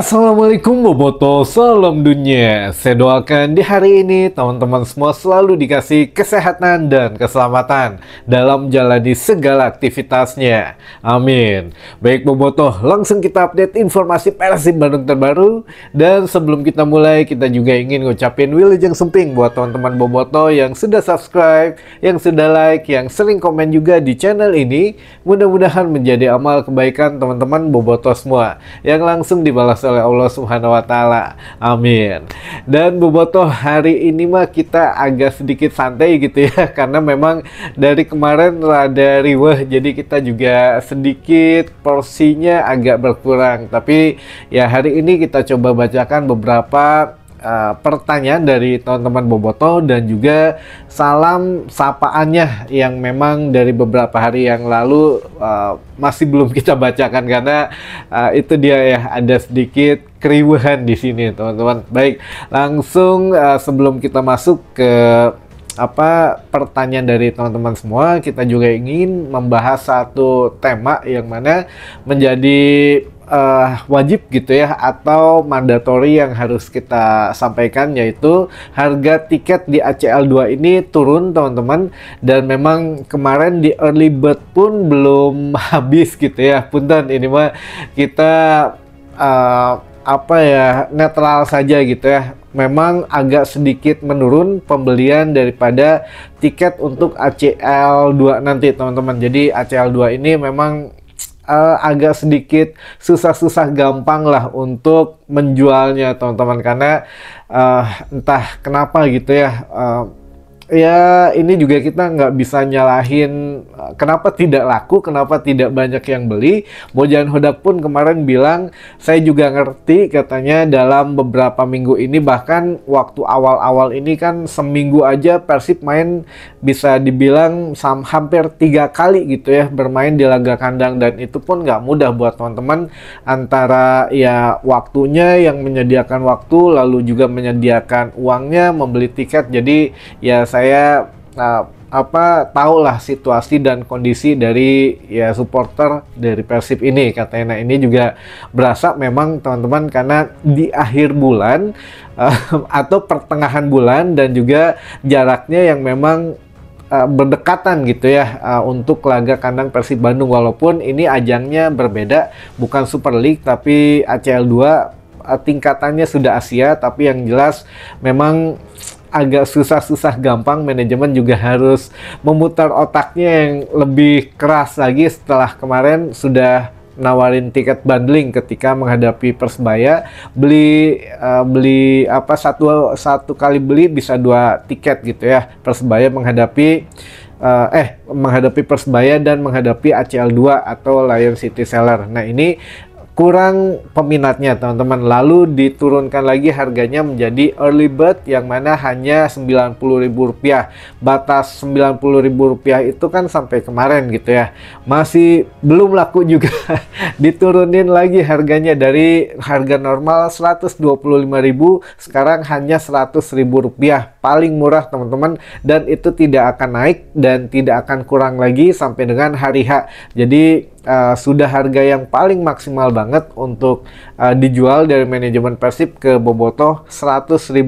Assalamualaikum Boboto, salam dunia. Saya doakan di hari ini teman-teman semua selalu dikasih kesehatan dan keselamatan dalam menjalani segala aktivitasnya. Amin. Baik Boboto, langsung kita update informasi Persib Bandung terbaru. Dan sebelum kita mulai, kita juga ingin ngucapin wilujeng semping buat teman-teman Boboto yang sudah subscribe, yang sudah like, yang sering komen juga di channel ini. Mudah-mudahan menjadi amal kebaikan teman-teman Boboto semua yang langsung dibalas oleh Allah Subhanahu wa taala. Amin. Dan Boboto, hari ini mah kita agak sedikit santai gitu ya karena memang dari kemarin rada riweh, jadi kita juga sedikit porsinya agak berkurang. Tapi ya hari ini kita coba bacakan beberapa pertanyaan dari teman-teman Boboto dan juga salam sapaannya yang memang dari beberapa hari yang lalu masih belum kita bacakan karena itu dia ya, ada sedikit keriuhan di sini teman-teman. Baik, langsung sebelum kita masuk ke pertanyaan dari teman-teman semua, kita juga ingin membahas satu tema yang mana menjadi wajib gitu ya, atau mandatory yang harus kita sampaikan, yaitu harga tiket di ACL 2 ini turun teman-teman. Dan memang kemarin di early bird pun belum habis gitu ya, punten ini mah kita netral saja gitu ya. Memang agak sedikit menurun pembelian daripada tiket untuk ACL 2 nanti teman-teman. Jadi ACL 2 ini memang agak sedikit susah-susah gampang lah untuk menjualnya teman-teman, karena entah kenapa gitu ya. Ya ini juga kita nggak bisa nyalahin kenapa tidak laku, kenapa tidak banyak yang beli. Bojan Hodak pun kemarin bilang, saya juga ngerti katanya dalam beberapa minggu ini, bahkan waktu awal-awal ini kan seminggu aja Persib main bisa dibilang hampir 3 kali gitu ya bermain di laga kandang, dan itu pun nggak mudah buat teman-teman, antara ya waktunya yang menyediakan waktu, lalu juga menyediakan uangnya membeli tiket. Jadi ya saya tahulah situasi dan kondisi dari ya supporter dari Persib ini katanya. Nah ini juga berasa memang teman-teman karena di akhir bulan atau pertengahan bulan, dan juga jaraknya yang memang berdekatan gitu ya untuk laga kandang Persib Bandung, walaupun ini ajangnya berbeda, bukan Super League tapi ACL 2, tingkatannya sudah Asia. Tapi yang jelas memang agak susah-susah gampang, manajemen juga harus memutar otaknya yang lebih keras lagi setelah kemarin sudah nawarin tiket bundling ketika menghadapi Persebaya. Beli satu kali beli bisa 2 tiket gitu ya, Persebaya menghadapi Persebaya dan menghadapi ACL 2 atau Lion City Seller. Nah ini kurang peminatnya teman-teman, lalu diturunkan lagi harganya menjadi early bird yang mana hanya Rp90.000. Batas Rp90.000 itu kan sampai kemarin gitu ya, masih belum laku juga. Diturunin lagi harganya dari harga normal Rp125.000, sekarang hanya Rp100.000, paling murah teman-teman, dan itu tidak akan naik dan tidak akan kurang lagi sampai dengan hari H. Jadi sudah harga yang paling maksimal banget untuk dijual dari manajemen Persib ke Boboto, Rp100.000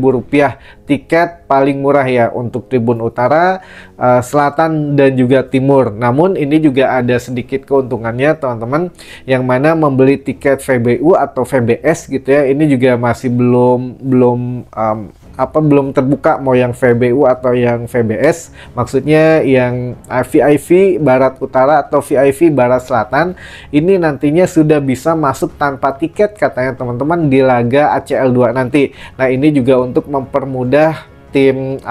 tiket paling murah ya untuk Tribun Utara, Selatan dan juga Timur. Namun ini juga ada sedikit keuntungannya teman-teman, yang mana membeli tiket VBU atau VBS gitu ya, ini juga masih belum terbuka mau yang VBU atau yang VBS, maksudnya yang VIP Barat Utara atau VIP Barat Selatan. Ini nantinya sudah bisa masuk tanpa tiket katanya teman-teman di laga ACL 2 nanti. Nah ini juga untuk mempermudah tim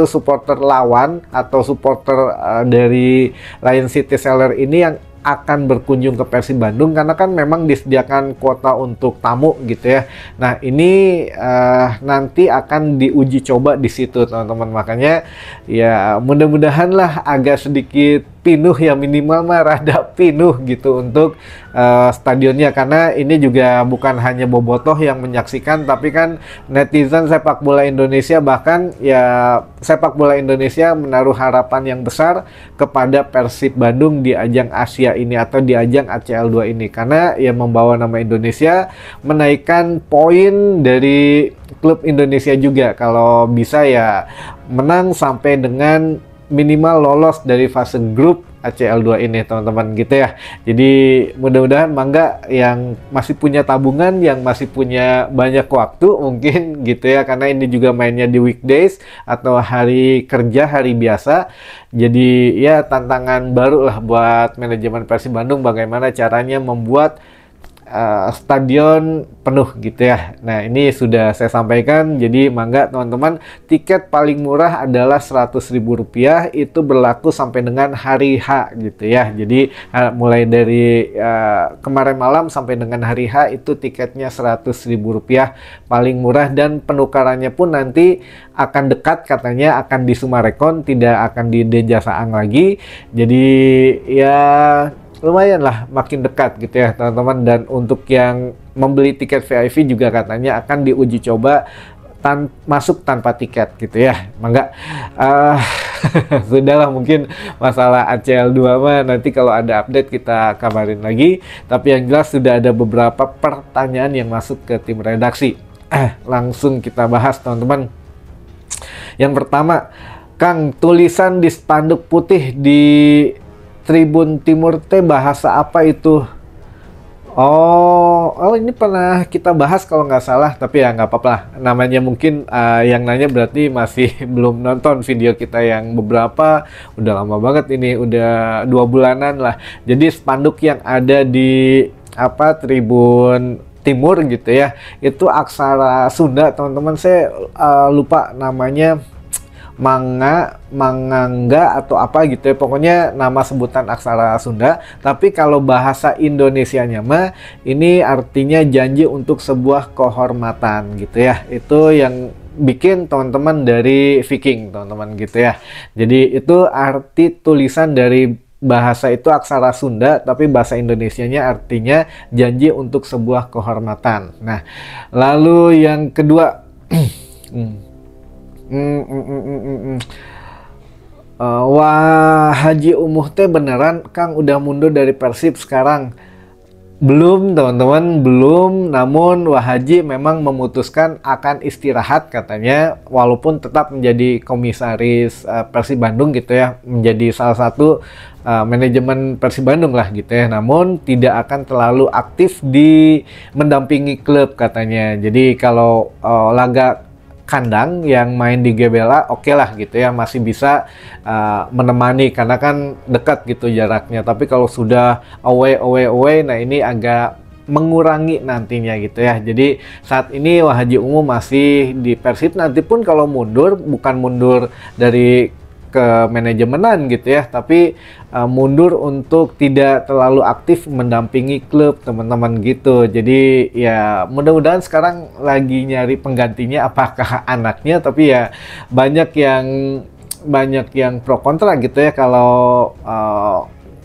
supporter lawan atau supporter dari Lion City Seller ini yang akan berkunjung ke Persib Bandung, karena kan memang disediakan kuota untuk tamu gitu ya. Nah ini nanti akan diuji coba di situ teman-teman, makanya ya mudah-mudahan lah agak sedikit penuh ya, minimal mah rada penuh gitu untuk stadionnya, karena ini juga bukan hanya bobotoh yang menyaksikan, tapi kan netizen sepak bola Indonesia, bahkan ya sepak bola Indonesia menaruh harapan yang besar kepada Persib Bandung di ajang Asia ini atau di ajang ACL 2 ini, karena ya membawa nama Indonesia, menaikkan poin dari klub Indonesia juga, kalau bisa ya menang sampai dengan minimal lolos dari fase grup ACL 2 ini teman-teman gitu ya. Jadi mudah-mudahan Mangga yang masih punya tabungan, yang masih punya banyak waktu mungkin gitu ya, karena ini juga mainnya di weekdays atau hari kerja, hari biasa. Jadi ya tantangan baru lah buat manajemen Persib Bandung, bagaimana caranya membuat stadion penuh gitu ya. Nah, ini sudah saya sampaikan. Jadi Mangga teman-teman, tiket paling murah adalah Rp100.000, itu berlaku sampai dengan hari H gitu ya. Jadi mulai dari kemarin malam sampai dengan hari H itu tiketnya Rp100.000 paling murah, dan penukarannya pun nanti akan dekat, katanya akan di Sumarekon, tidak akan di Deja Saang lagi. Jadi ya lumayan lah, makin dekat gitu ya teman-teman. Dan untuk yang membeli tiket VIP juga katanya akan diuji coba masuk tanpa tiket gitu ya. Mangga sudahlah, mungkin masalah ACL 2 mah nanti kalau ada update kita kabarin lagi. Tapi yang jelas sudah ada beberapa pertanyaan yang masuk ke tim redaksi. Langsung kita bahas teman-teman. Yang pertama, Kang, tulisan di spanduk putih di Tribun Timur teh bahasa apa itu? Oh, ini pernah kita bahas kalau nggak salah, tapi ya nggak apa-apa lah. Namanya mungkin yang nanya berarti masih belum nonton video kita yang beberapa, udah lama banget ini, udah 2 bulanan lah. Jadi spanduk yang ada di Tribun Timur gitu ya, itu aksara Sunda teman-teman. Saya lupa namanya, Mangangga atau apa gitu ya, pokoknya nama sebutan aksara Sunda. Tapi kalau bahasa Indonesianya mah ini artinya janji untuk sebuah kehormatan gitu ya. Itu yang bikin teman-teman dari Viking teman-teman gitu ya. Jadi itu arti tulisan dari bahasa itu aksara Sunda, tapi bahasa Indonesianya artinya janji untuk sebuah kehormatan. Nah, lalu yang kedua, wah, Haji Umuh teh beneran Kang udah mundur dari Persib sekarang? Belum teman-teman, belum. Namun Wah Haji memang memutuskan akan istirahat katanya, walaupun tetap menjadi komisaris Persib Bandung gitu ya, menjadi salah satu manajemen Persib Bandung lah gitu ya. Namun tidak akan terlalu aktif di mendampingi klub katanya. Jadi kalau laga kandang yang main di GBLA oke lah gitu ya, masih bisa menemani karena kan dekat gitu jaraknya. Tapi kalau sudah away, nah ini agak mengurangi nantinya gitu ya. Jadi saat ini Wah Haji Umuh masih di Persib, nanti pun kalau mundur bukan mundur dari ke manajemenan gitu ya, tapi mundur untuk tidak terlalu aktif mendampingi klub teman-teman gitu. Jadi ya mudah-mudahan sekarang lagi nyari penggantinya, apakah anaknya, tapi ya banyak yang pro kontra gitu ya kalau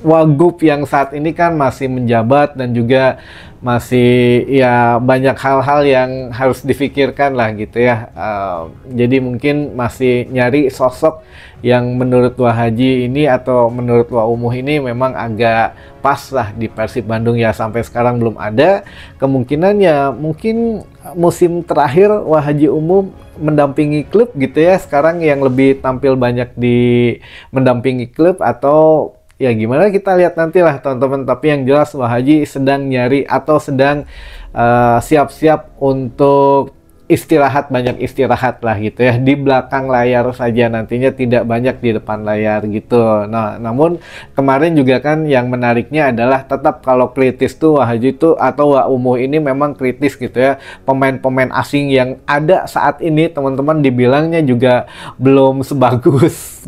Wagub yang saat ini kan masih menjabat dan juga masih ya banyak hal-hal yang harus difikirkan lah gitu ya. Jadi mungkin masih nyari sosok yang menurut Wah Haji ini atau menurut Wah Umuh ini memang agak pas lah di Persib Bandung ya. Sampai sekarang belum ada. Kemungkinan ya mungkin musim terakhir Wah Haji Umuh mendampingi klub gitu ya. Sekarang yang lebih tampil banyak di mendampingi klub atau ya gimana kita lihat nanti lah teman-teman. Tapi yang jelas Wah Haji sedang nyari atau sedang siap-siap untuk istirahat, banyak istirahat lah gitu ya, di belakang layar saja nantinya, tidak banyak di depan layar gitu. Nah, namun kemarin juga kan yang menariknya adalah tetap kalau kritis tuh Wah Haji itu atau Wah Umuh ini memang kritis gitu ya. Pemain-pemain asing yang ada saat ini teman-teman dibilangnya juga belum sebagus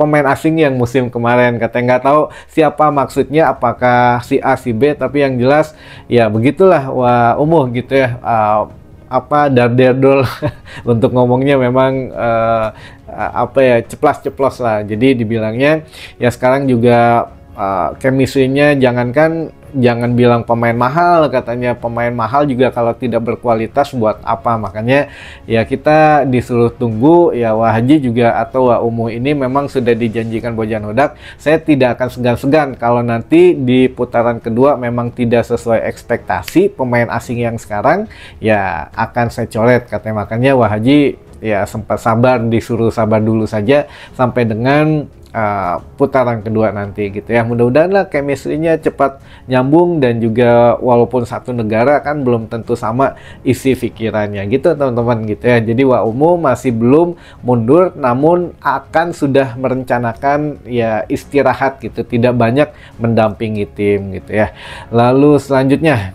pemain asing yang musim kemarin. Katanya nggak tahu siapa maksudnya, apakah si A si B, tapi yang jelas ya begitulah Wah Umuh gitu ya. apa darderdol untuk ngomongnya memang apa ya, ceplas-ceplos lah. Jadi dibilangnya ya sekarang juga chemistry-nya jangan bilang pemain mahal, katanya pemain mahal juga kalau tidak berkualitas buat apa. Makanya ya kita disuruh tunggu ya. Wah Haji juga atau Wah Umuh ini memang sudah dijanjikan Bojan Hodak. Saya tidak akan segan-segan kalau nanti di putaran kedua memang tidak sesuai ekspektasi pemain asing yang sekarang, ya akan saya coret katanya. Makanya Wah Haji ya sempat sabar, disuruh sabar dulu saja sampai dengan putaran kedua nanti gitu ya. Mudah-mudahan lah chemistry-nya cepat nyambung, dan juga walaupun satu negara kan belum tentu sama isi pikirannya gitu teman-teman gitu ya. Jadi Wah Umuh masih belum mundur, namun akan sudah merencanakan ya istirahat gitu, tidak banyak mendampingi tim gitu ya. Lalu selanjutnya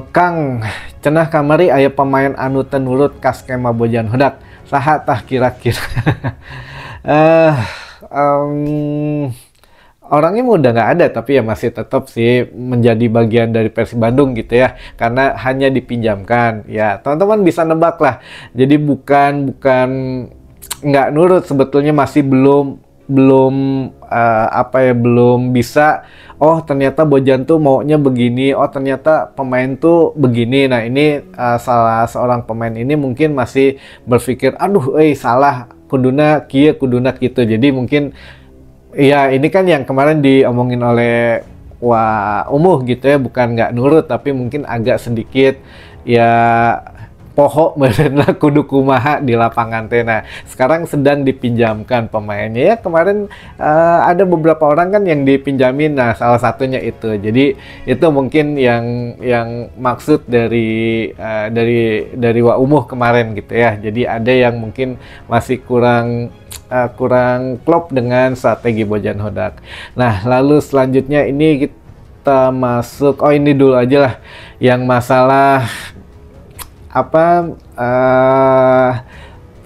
Kang cenah kamari aya pemain anu teu nurut ka skema Bojan Hodak, saha tah kira-kira? Orangnya mah udah nggak ada, tapi ya masih tetap sih menjadi bagian dari Persib Bandung gitu ya, karena hanya dipinjamkan. Ya teman-teman bisa nebak lah. Jadi bukan nggak nurut, sebetulnya masih belum apa ya, belum bisa. Oh ternyata Bojan tuh maunya begini, oh ternyata pemain tuh begini. Nah ini salah seorang pemain ini mungkin masih berpikir, aduh salah, kuduna kieu kuduna gitu. Jadi mungkin ya ini kan yang kemarin diomongin oleh Wah Umuh gitu ya, bukan nggak nurut, tapi mungkin agak sedikit ya poho berenlah kudu kumaha di lapangan teh. Nah, sekarang sedang dipinjamkan pemainnya ya. Kemarin ada beberapa orang kan yang dipinjamin. Nah, salah satunya itu. Jadi itu mungkin yang maksud dari Wah Umuh kemarin gitu ya. Jadi ada yang mungkin masih kurang klop dengan strategi Bojan Hodak. Nah, lalu selanjutnya ini kita masuk, ini dulu aja lah yang masalah apa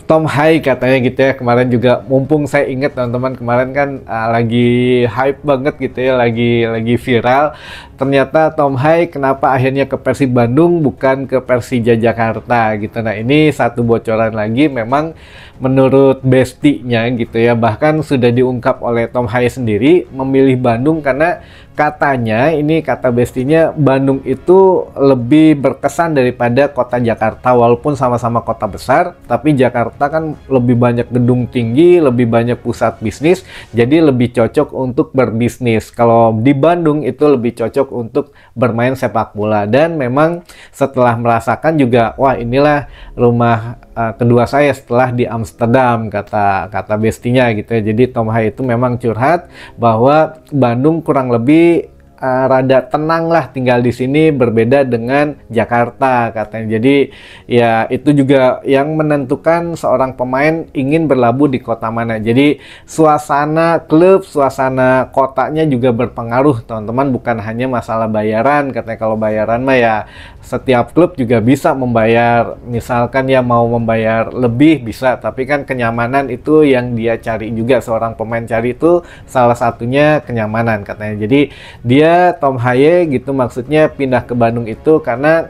Tom Hai katanya gitu ya. Kemarin juga mumpung saya ingat teman-teman, kemarin kan lagi hype banget gitu ya, lagi viral. Ternyata Tom Hai kenapa akhirnya ke Persib Bandung bukan ke Persija Jakarta gitu. Nah ini satu bocoran lagi, memang menurut bestinya gitu ya, bahkan sudah diungkap oleh Tom Hai sendiri memilih Bandung karena katanya, ini kata bestinya, Bandung itu lebih berkesan daripada kota Jakarta. Walaupun sama-sama kota besar, tapi Jakarta kan lebih banyak gedung tinggi, lebih banyak pusat bisnis, jadi lebih cocok untuk berbisnis. Kalau di Bandung itu lebih cocok untuk bermain sepak bola. Dan memang setelah merasakan juga, wah inilah rumah kedua saya setelah di Amsterdam, kata bestinya gitu ya. Jadi Tom Hai itu memang curhat bahwa Bandung kurang lebih rada tenang lah tinggal di sini, berbeda dengan Jakarta katanya. Jadi ya itu juga yang menentukan seorang pemain ingin berlabuh di kota mana. Jadi suasana klub, suasana kotanya juga berpengaruh teman-teman, bukan hanya masalah bayaran. Katanya kalau bayaran mah ya setiap klub juga bisa membayar, misalkan ya mau membayar lebih bisa, tapi kan kenyamanan itu yang dia cari juga, seorang pemain cari itu salah satunya kenyamanan katanya. Jadi dia Tom Haye gitu maksudnya pindah ke Bandung itu karena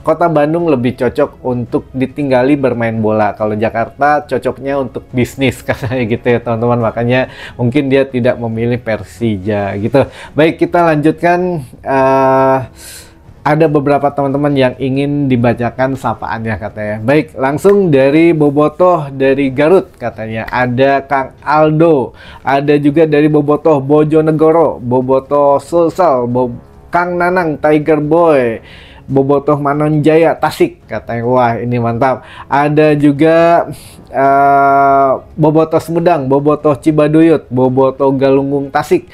kota Bandung lebih cocok untuk ditinggali bermain bola. Kalau Jakarta cocoknya untuk bisnis katanya gitu ya teman-teman. Makanya mungkin dia tidak memilih Persija gitu. Baik, kita lanjutkan. Ada beberapa teman-teman yang ingin dibacakan sapaannya katanya. Baik, langsung dari Bobotoh dari Garut katanya. Ada Kang Aldo, ada juga dari Bobotoh Bojonegoro, Bobotoh Sulsel, Kang Nanang Tiger Boy, Bobotoh Manonjaya Tasik katanya. Wah ini mantap. Ada juga Bobotoh Sumedang, Bobotoh Cibaduyut, Bobotoh Galunggung Tasik,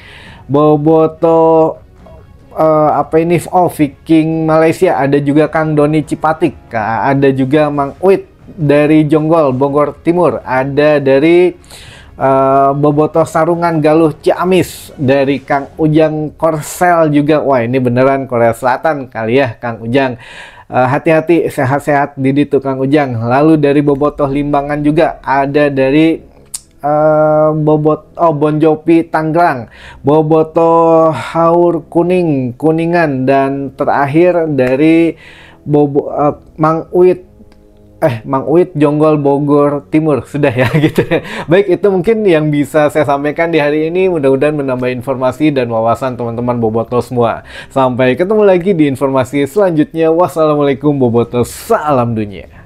Bobotoh Viking Malaysia. Ada juga Kang Doni Cipatik, ada juga Mang Uit dari Jonggol Bogor Timur, ada dari Bobotoh Sarungan Galuh Ciamis, dari Kang Ujang Korsel juga. Wah ini beneran Korea Selatan kali ya Kang Ujang. Hati-hati, sehat-sehat di situ Kang Ujang. Lalu dari Bobotoh Limbangan juga ada dari Bon Jovi Tangerang, Boboto Haur Kuningan, dan terakhir dari Mang Uit Jonggol Bogor Timur. Sudah ya gitu. Baik, itu mungkin yang bisa saya sampaikan di hari ini. Mudah-mudahan menambah informasi dan wawasan teman-teman Boboto semua. Sampai ketemu lagi di informasi selanjutnya. Wassalamualaikum Boboto, salam dunia.